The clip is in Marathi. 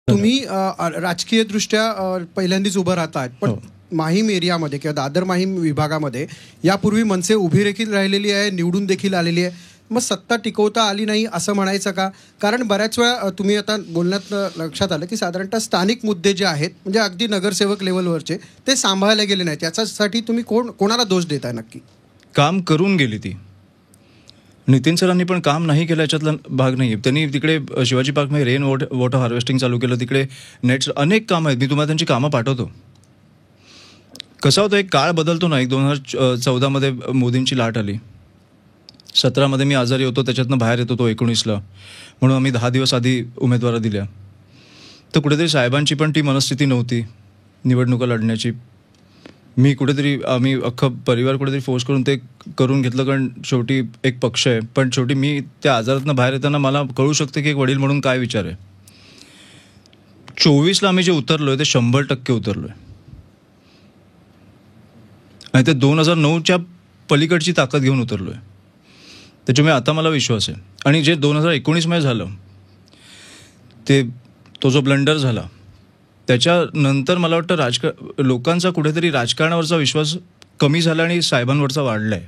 तुम्ही राजकीय दृष्ट्या पहिल्यांदाच उभं राहताय, पण माहीम एरियामध्ये किंवा दादर माहीम विभागामध्ये यापूर्वी मनसे उभी देखील राहिलेली आहे, निवडून देखील आलेली आहे. मग सत्ता टिकवता आली नाही असं म्हणायचं का? कारण बऱ्याच वेळा तुम्ही आता बोलण्यात लक्षात आलं की साधारणतः स्थानिक मुद्दे जे आहेत म्हणजे अगदी नगरसेवक लेवलवरचे ते सांभाळले गेले नाहीत. याच्यासाठी तुम्ही कोणाला दोष देताय नक्की? काम करून गेली ती. नितीन सरांनी पण काम नाही केलं याच्यातला भाग नाही. त्यांनी तिकडे शिवाजी पार्कमध्ये रेन वॉटर हार्वेस्टिंग चालू केलं, तिकडे नेट्स, अनेक कामं आहेत. मी तुम्हाला त्यांची कामं पाठवतो. कसा होता, एक काळ बदलतो ना. 2014मध्ये मोदींची लाट आली, 17मध्ये मी आजारी होतो, त्याच्यातनं बाहेर येतो तो 19ला, म्हणून आम्ही 10 दिवस आधी उमेदवारी दिल्या. तर कुठेतरी साहेबांची पण ती मनस्थिती नव्हती निवडणुका लढण्याची. मी कुठेतरी, आम्ही अख्खं परिवार कुठेतरी फोर्स करून ते करून घेतलं, कारण शेवटी एक पक्ष आहे. पण शेवटी मी त्या आजारातनं बाहेर येताना मला कळू शकते की एक वडील म्हणून काय विचार आहे. 24ला आम्ही जे उतरलोय ते 100% उतरलोय, आणि ते 2009च्या पलीकडची ताकद घेऊन उतरलोय. त्याच्यामुळे आता मला विश्वास आहे. आणि जे 2019मध्ये झालं तो जो ब्लंडर झाला, त्याच्यानंतर मला वाटतं लोकांचा कुठेतरी राजकारणावरचा विश्वास कमी झाला आणि साहेबांवरचा वाढला आहे.